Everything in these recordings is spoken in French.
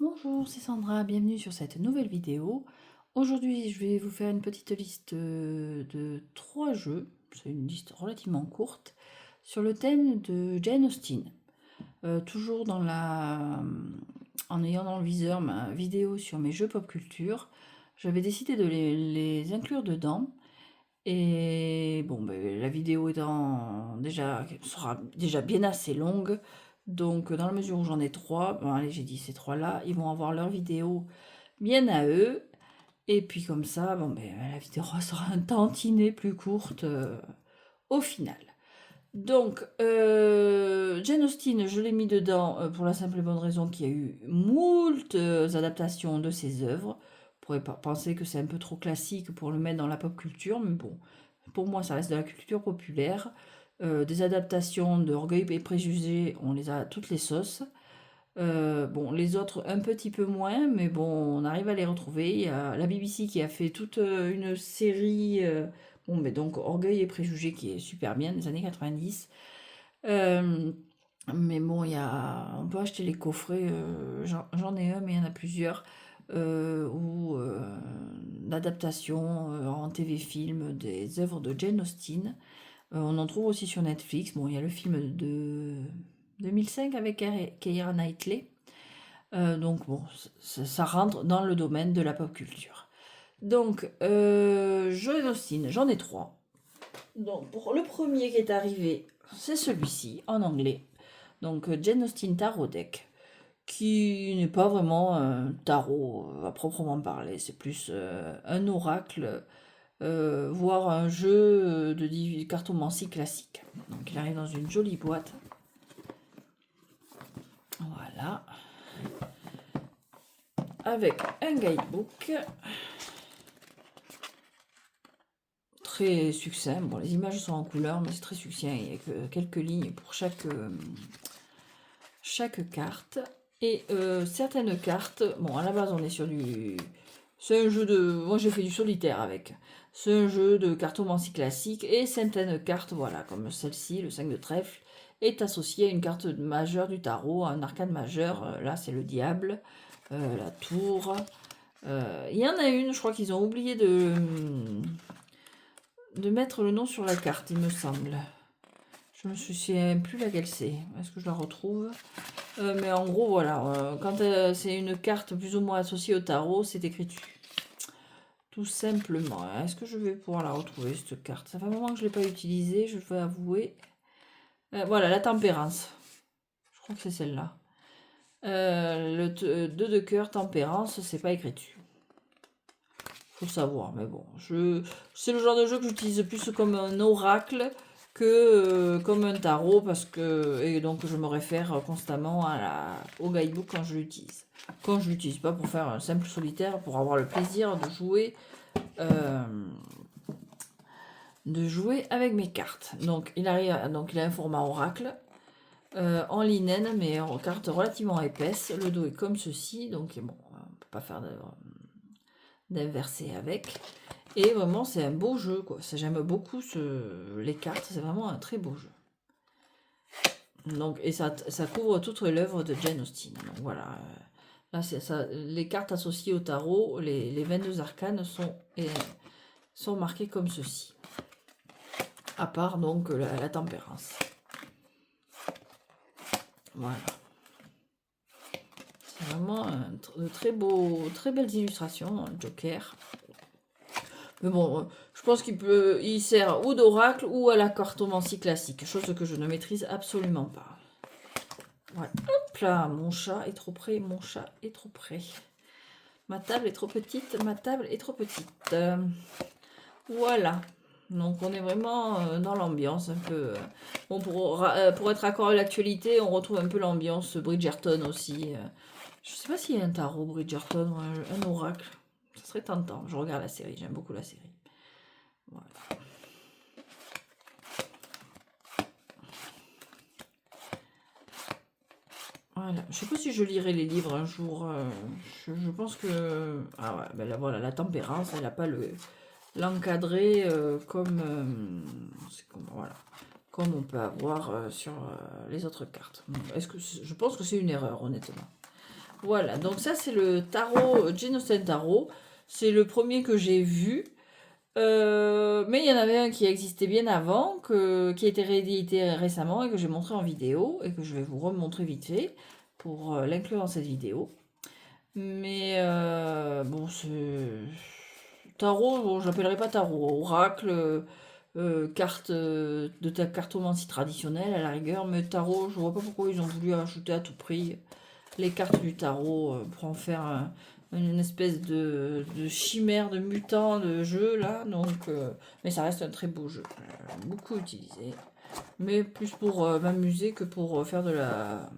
Bonjour, c'est Sandra, bienvenue sur cette nouvelle vidéo. Aujourd'hui, je vais vous faire une petite liste de 3 jeux, c'est une liste relativement courte, sur le thème de Jane Austen. Toujours en ayant dans le viseur ma vidéo sur mes jeux pop culture, j'avais décidé de les inclure dedans. Et bon, la vidéo sera déjà bien assez longue. Donc, dans la mesure où j'en ai 3, bon, allez, j'ai dit ces 3-là, ils vont avoir leur vidéo bien à eux. Et puis comme ça, bon, la vidéo sera un tantinet plus courte au final. Donc, Jane Austen, je l'ai mis dedans pour la simple et bonne raison qu'il y a eu moult adaptations de ses œuvres. On pourrait penser que c'est un peu trop classique pour le mettre dans la pop culture, mais bon, pour moi, ça reste de la culture populaire. Des adaptations de Orgueil et Préjugés, on les a à toutes les sauces. Bon, les autres un petit peu moins, mais bon, on arrive à les retrouver. Il y a la BBC qui a fait toute une série, bon, mais donc Orgueil et Préjugés qui est super bien, des années 90. Euh, mais bon, on peut acheter les coffrets, j'en ai un, mais il y en a plusieurs, ou d'adaptation en TV-film des œuvres de Jane Austen. On en trouve aussi sur Netflix. Bon, il y a le film de 2005 avec Keira Knightley. Donc bon, ça rentre dans le domaine de la pop culture. Donc, Jane Austen, j'en ai 3. Donc, pour le premier qui est arrivé, c'est celui-ci, en anglais. Donc, Jane Austen Tarot Deck, qui n'est pas vraiment un tarot à proprement parler, c'est plus un oracle, voire un jeu de cartomancie classique. Donc, il arrive dans une jolie boîte. Voilà. Avec un guidebook. Très succinct. Bon, les images sont en couleur, mais c'est très succinct. Il y a que quelques lignes pour chaque carte. Et certaines cartes, bon, à la base, on est sur du. C'est un jeu de. Moi, j'ai fait du solitaire avec. C'est un jeu de cartomancie classique. Et certaines cartes, voilà, comme celle-ci, le 5 de trèfle, est associée à une carte majeure du tarot, un arcane majeur. Là, c'est le diable, la tour. Il y en a une, je crois qu'ils ont oublié de mettre le nom sur la carte, il me semble. Je me souviens plus laquelle c'est. Est-ce que je la retrouve? Mais en gros, voilà. Quand c'est une carte plus ou moins associée au tarot, c'est écrit dessus. Tout simplement. Est-ce que je vais pouvoir la retrouver, cette carte? Ça fait un moment que je ne l'ai pas utilisée, je vais avouer. Voilà, la tempérance. Je crois que c'est celle-là. Le 2 de cœur, tempérance, c'est pas écrit dessus. Faut savoir, mais bon. C'est le genre de jeu que j'utilise plus comme un oracle que comme un tarot, et donc je me réfère constamment au guidebook quand je l'utilise. Quand je l'utilise pas pour faire un simple solitaire, pour avoir le plaisir euh, de jouer avec mes cartes. Donc il a un format oracle en linen, mais en carte relativement épaisse. Le dos est comme ceci, donc bon, on peut pas faire d'inverser avec. Et vraiment, c'est un beau jeu, quoi. J'aime beaucoup les cartes, c'est vraiment un très beau jeu. Donc, et ça couvre toute l'œuvre de Jane Austen. Donc voilà. Là, c'est ça. Les cartes associées au tarot, les 22 arcanes sont marquées comme ceci. À part donc la tempérance. Voilà. C'est vraiment très belles illustrations, un Joker. Mais bon, je pense il sert ou d'oracle ou à la cartomancie classique, chose que je ne maîtrise absolument pas. Voilà. Hop là, mon chat est trop près, mon chat est trop près. Ma table est trop petite, ma table est trop petite. Voilà. Donc on est vraiment dans l'ambiance un peu. Bon, pour être accord avec l'actualité, on retrouve un peu l'ambiance Bridgerton aussi. Je sais pas s'il y a un tarot Bridgerton ou un oracle. Ça serait tentant. Je regarde la série, j'aime beaucoup la série. Voilà. Voilà. Je sais pas si je lirai les livres un jour. Je pense que. Ah ouais, ben là voilà, la tempérance, elle n'a pas l'encadré voilà, comme on peut avoir sur les autres cartes. Je pense que c'est une erreur, honnêtement. Voilà, donc ça c'est le tarot, Jane Austen Tarot. C'est le premier que j'ai vu. Mais il y en avait un qui existait bien avant, qui a été réédité récemment et que j'ai montré en vidéo et que je vais vous remontrer vite fait pour l'inclure dans cette vidéo. Mais bon, c'est tarot, bon, j'appellerai pas tarot, oracle, carte de ta cartomancie traditionnelle à la rigueur, mais tarot, je vois pas pourquoi ils ont voulu ajouter à tout prix les cartes du tarot pour en faire une espèce de chimère, de mutant de jeu là. Donc, mais ça reste un très beau jeu, beaucoup utilisé, mais plus pour m'amuser que pour faire de la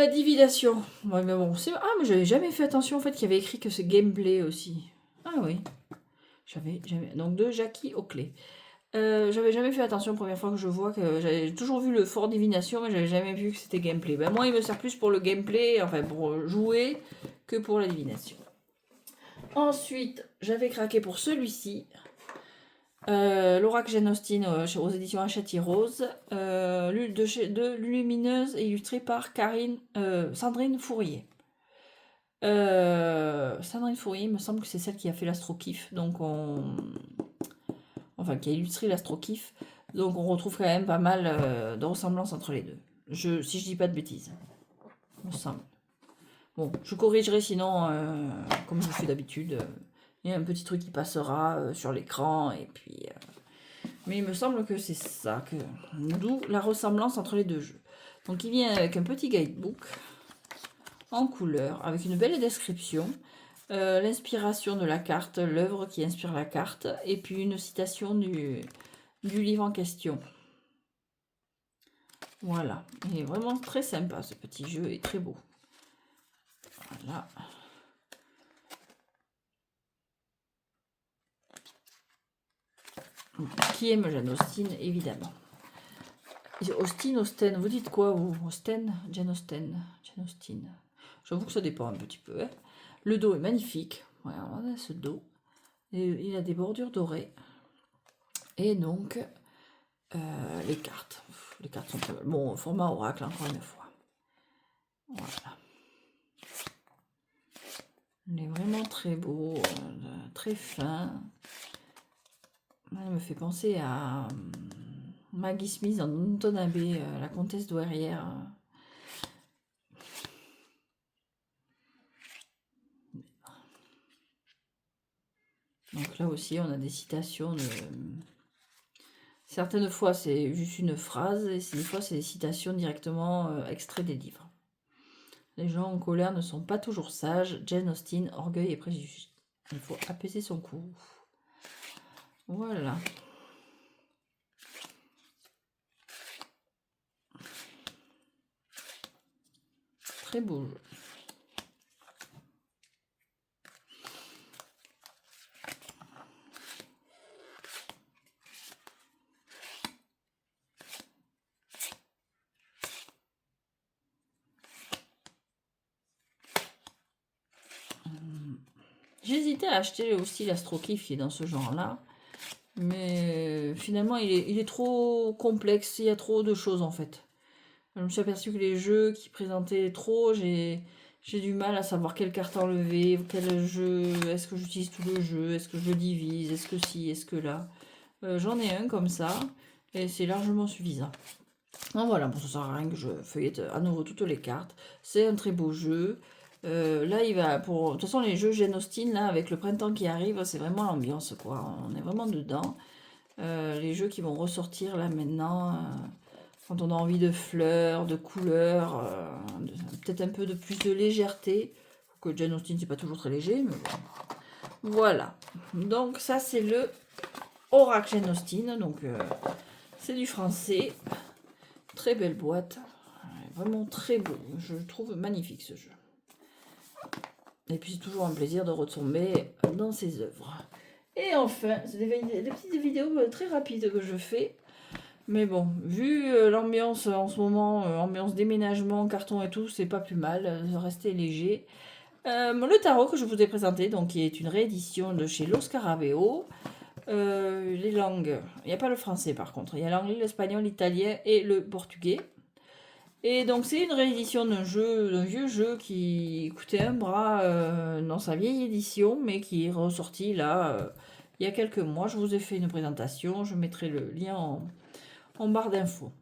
divination. Ouais, mais bon, c'est... Ah, mais j'avais jamais fait attention en fait qu'il y avait écrit que c'est gameplay aussi. Ah oui, j'avais jamais... Donc de Jackie Oakley. J'avais jamais fait attention, première fois que je vois que j'avais toujours vu le fort divination, mais j'avais jamais vu que c'était gameplay. Ben moi, il me sert plus pour le gameplay, enfin pour jouer, que pour la divination. Ensuite, j'avais craqué pour celui-ci. L'Oracle Jane Austen aux éditions Hachette Rose, de Lumineuse, illustrée par Sandrine Fourier. Sandrine Fourier, il me semble que c'est celle qui a fait l'Astro-Kiff, donc enfin qui a illustré l'Astro-Kiff, donc on retrouve quand même pas mal de ressemblances entre les deux. Si je dis pas de bêtises, il me semble. Bon, je corrigerai sinon, comme je fais d'habitude. Il y a un petit truc qui passera sur l'écran, et puis... mais il me semble que c'est ça, d'où la ressemblance entre les deux jeux. Donc il vient avec un petit guidebook en couleur, avec une belle description, l'inspiration de la carte, l'œuvre qui inspire la carte, et puis une citation du livre en question. Voilà, il est vraiment très sympa ce petit jeu, et très beau. Voilà. Qui aime Jane Austen, évidemment. Austen, vous dites quoi vous? Austen, Jane Austen, Jane Austen. J'avoue que ça dépend un petit peu. Hein. Le dos est magnifique. Voilà, on a ce dos. Et il a des bordures dorées. Et donc, les cartes. Les cartes sont très belles. Bon, format oracle, encore une fois. Voilà. Il est vraiment très beau, très fin. Il me fait penser à Maggie Smith dans Downton Abbey, la comtesse douairière. Donc là aussi, on a des citations de... Certaines fois, c'est juste une phrase, et des fois, c'est des citations directement extraits des livres. Les gens en colère ne sont pas toujours sages. Jane Austen, orgueil et préjugés. Il faut apaiser son cours. Voilà. Très beau jeu. J'hésitais à acheter aussi l'Astro-Kiff qui est dans ce genre-là. Mais finalement, il est trop complexe. Il y a trop de choses en fait. Je me suis aperçu que les jeux qui présentaient trop, j'ai du mal à savoir quelle carte enlever, quel jeu, est-ce que j'utilise tout le jeu, est-ce que je le divise, est-ce que si, est-ce que là. J'en ai un comme ça, et c'est largement suffisant. Donc voilà, bon, ça sert à rien que je feuillette à nouveau toutes les cartes. C'est un très beau jeu. Là, il va pour... De toute façon, les jeux Jane Austen, là, avec le printemps qui arrive, c'est vraiment l'ambiance, quoi. On est vraiment dedans. Les jeux qui vont ressortir, là, maintenant... Quand on a envie de fleurs, de couleurs, peut-être un peu de plus de légèreté. Que Jane Austen, c'est pas toujours très léger, mais bon. Voilà. Donc ça, c'est le Oracle Jane Austen. Donc c'est du français. Très belle boîte. Vraiment très beau. Je trouve magnifique ce jeu. Et puis c'est toujours un plaisir de retomber dans ses œuvres. Et enfin, c'est des petites vidéos très rapides que je fais. Mais bon, vu l'ambiance en ce moment, ambiance déménagement, carton et tout, c'est pas plus mal, rester léger. Le tarot que je vous ai présenté, donc qui est une réédition de chez Los Scarabeo. Les langues, il n'y a pas le français par contre, il y a l'anglais, l'espagnol, l'italien et le portugais. Et donc c'est une réédition d'un vieux jeu qui coûtait un bras dans sa vieille édition, mais qui est ressorti là il y a quelques mois. Je vous ai fait une présentation, je mettrai le lien en barre d'infos.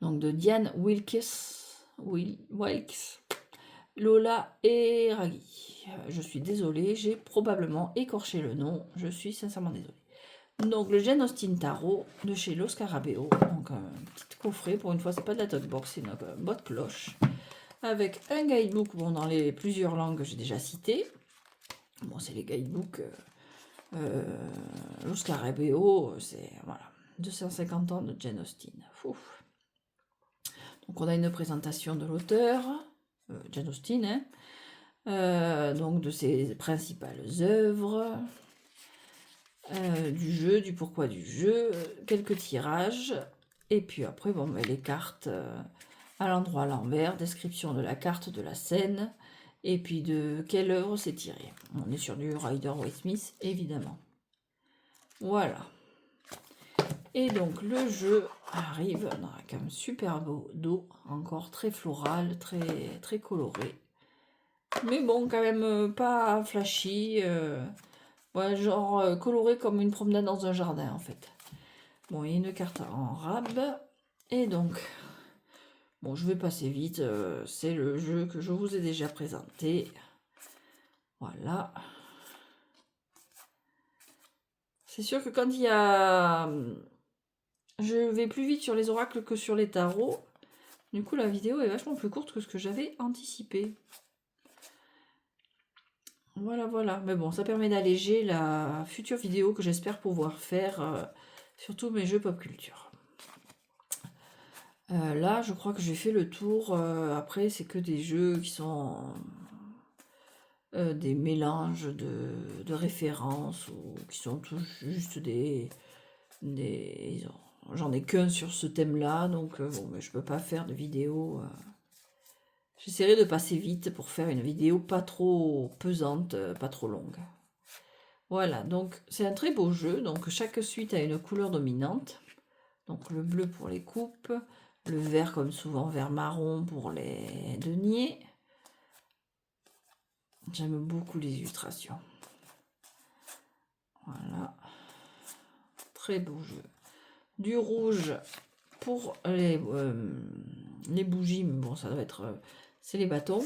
Donc de Diane Wilkes, Lola et Raghi. Je suis désolée, j'ai probablement écorché le nom, je suis sincèrement désolée. Donc le Jane Austen Tarot de chez Los Scarabeo. Donc un petit coffret, pour une fois c'est pas de la tote box, c'est une boîte cloche. Avec un guidebook, bon dans les plusieurs langues que j'ai déjà citées. Bon c'est les guidebooks Los Scarabeo, c'est voilà, 250 ans de Jane Austen. Ouf. Donc on a une présentation de l'auteur, Jane Austen, hein, donc de ses principales œuvres. Du jeu, du pourquoi du jeu, quelques tirages, et puis après, bon, les cartes à l'endroit à l'envers, description de la carte de la scène, et puis de quelle œuvre c'est tiré. On est sur du Rider-Waite Smith, évidemment. Voilà. Et donc le jeu arrive avec un super beau dos, encore très floral, très coloré. Mais bon, quand même pas flashy. Ouais, genre coloré comme une promenade dans un jardin en fait. Bon, il y a une carte en rab. Et donc, bon, je vais passer vite. C'est le jeu que je vous ai déjà présenté. Voilà. C'est sûr que quand il y a... Je vais plus vite sur les oracles que sur les tarots. Du coup, la vidéo est vachement plus courte que ce que j'avais anticipé. Voilà, voilà. Mais bon, ça permet d'alléger la future vidéo que j'espère pouvoir faire sur tous mes jeux pop culture. Là, je crois que j'ai fait le tour. Après, c'est que des jeux qui sont des mélanges de références ou qui sont tous juste des j'en ai qu'un sur ce thème-là, donc bon, mais je peux pas faire de vidéo. J'essaierai de passer vite pour faire une vidéo pas trop pesante, pas trop longue. Voilà, donc c'est un très beau jeu. Donc chaque suite a une couleur dominante. Donc le bleu pour les coupes, le vert comme souvent vert marron pour les deniers. J'aime beaucoup les illustrations. Voilà. Très beau jeu. Du rouge pour les bougies, mais bon, ça doit être... c'est les bâtons.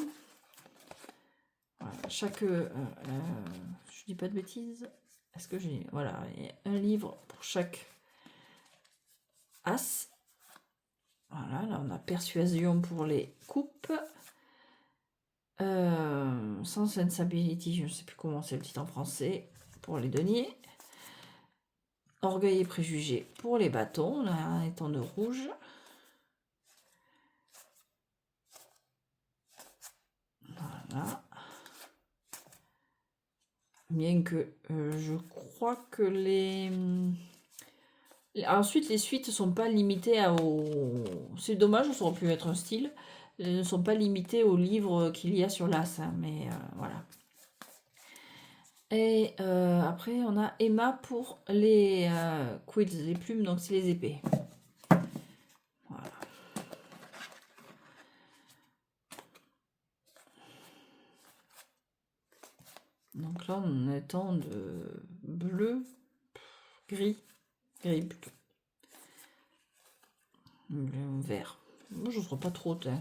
Voilà. Chaque... je dis pas de bêtises. Est-ce que j'ai... Voilà, un livre pour chaque as. Voilà, là on a persuasion pour les coupes. Sense and Ability, je ne sais plus comment c'est le titre en français, pour les deniers. Orgueil et préjugés pour les bâtons, là un étant de rouge. Voilà. Bien que je crois que ensuite les suites ne sont pas limitées c'est dommage, ça aurait pu être un style. Elles ne sont pas limitées aux livres qu'il y a sur l'as, hein, mais voilà. Et après, on a Emma pour les quills, les plumes, donc c'est les épées. Voilà. Donc là, on est en de bleu, gris plutôt. Vert. Moi, je ne ferai pas trop, hein.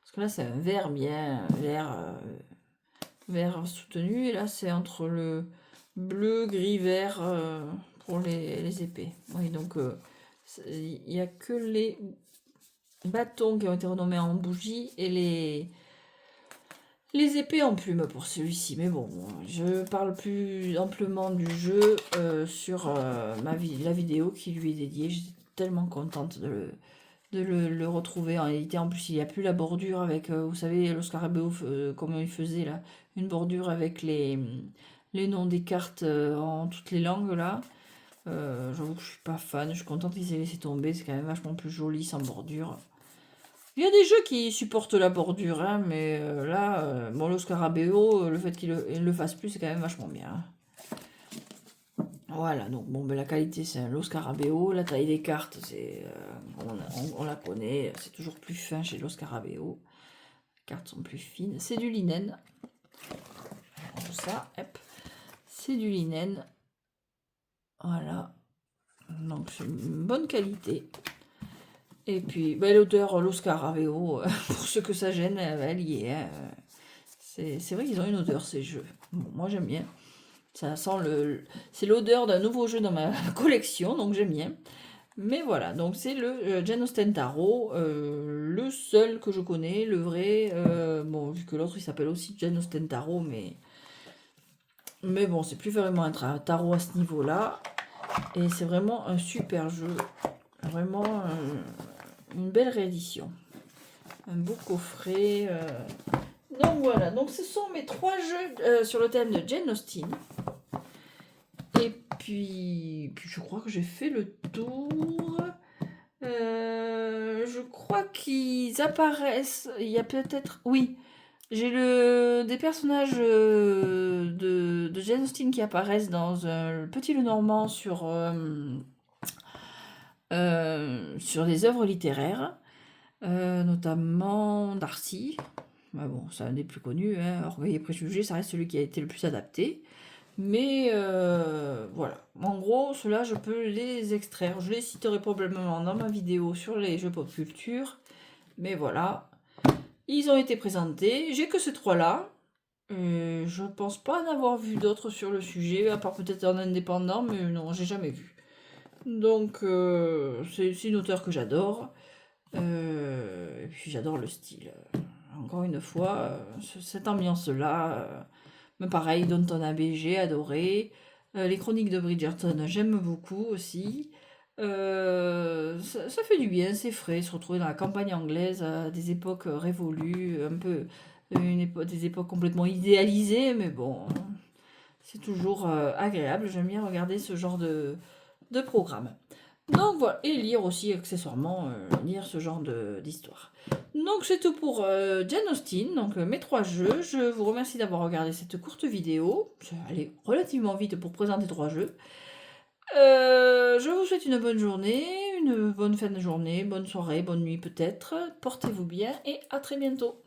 Parce que là, c'est un vert bien, vert soutenu. Et là, c'est entre le bleu, gris, vert pour les épées. Oui, donc il n'y a que les bâtons qui ont été renommés en bougie et les épées en plume pour celui-ci. Mais bon, je parle plus amplement du jeu sur la vidéo qui lui est dédiée. J'étais tellement contente de le retrouver en réalité. En plus, il n'y a plus la bordure avec, vous savez, le Scarabeo, comment il faisait là, une bordure avec les noms des cartes en toutes les langues là. J'avoue que je suis pas fan, je suis contente qu'ils aient laissé tomber, c'est quand même vachement plus joli sans bordure. Il y a des jeux qui supportent la bordure, hein, mais bon, le Scarabeo, le fait qu'il le fasse plus, c'est quand même vachement bien. Voilà, donc bon, ben, la qualité c'est un Lo Scarabeo, la taille des cartes, c'est, on la connaît, c'est toujours plus fin chez Lo Scarabeo. Les cartes sont plus fines, c'est du linen. Tout ça, hop, c'est du linen. Voilà, donc c'est une bonne qualité. Et puis, ben, l'odeur Lo Scarabeo, pour ceux que ça gêne, elle y est. Hein. C'est vrai qu'ils ont une odeur ces jeux. Bon, moi j'aime bien. Ça sent c'est l'odeur d'un nouveau jeu dans ma collection, donc j'aime bien. Mais voilà, donc c'est le Jane Austen Tarot, le seul que je connais, le vrai. Bon, vu que l'autre il s'appelle aussi Jane Austen Tarot, mais bon, c'est plus vraiment un tarot à ce niveau-là. Et c'est vraiment un super jeu. Vraiment une belle réédition. Un beau coffret. Donc voilà, donc ce sont mes 3 jeux sur le thème de Jane Austen. Et puis je crois que j'ai fait le tour. Je crois qu'ils apparaissent. Il y a peut-être. Oui, j'ai des personnages de Jane Austen qui apparaissent dans un Petit Lenormand sur des œuvres littéraires, notamment Darcy. Bah bon, c'est un des plus connus. Hein. Orgueil et préjugés, ça reste celui qui a été le plus adapté. Mais voilà, en gros, ceux-là, je peux les extraire. Je les citerai probablement dans ma vidéo sur les jeux pop culture. Mais voilà, ils ont été présentés. J'ai que ces 3-là. Je pense pas en avoir vu d'autres sur le sujet, à part peut-être en indépendant, mais non, j'ai jamais vu. Donc, c'est une auteure que j'adore. Et puis j'adore le style. Encore une fois, cette ambiance-là. Mais pareil, Downton Abbey, j'ai adoré. Les Chroniques de Bridgerton, j'aime beaucoup aussi. Ça fait du bien, c'est frais, se retrouver dans la campagne anglaise à des époques révolues, un peu des époques complètement idéalisées, mais bon, c'est toujours agréable. J'aime bien regarder ce genre de programme. Donc voilà, et lire aussi accessoirement, lire ce genre d'histoire. Donc c'est tout pour Jane Austen, donc mes 3 jeux. Je vous remercie d'avoir regardé cette courte vidéo. Ça allait relativement vite pour présenter 3 jeux. Je vous souhaite une bonne journée, une bonne fin de journée, bonne soirée, bonne nuit peut-être. Portez-vous bien et à très bientôt.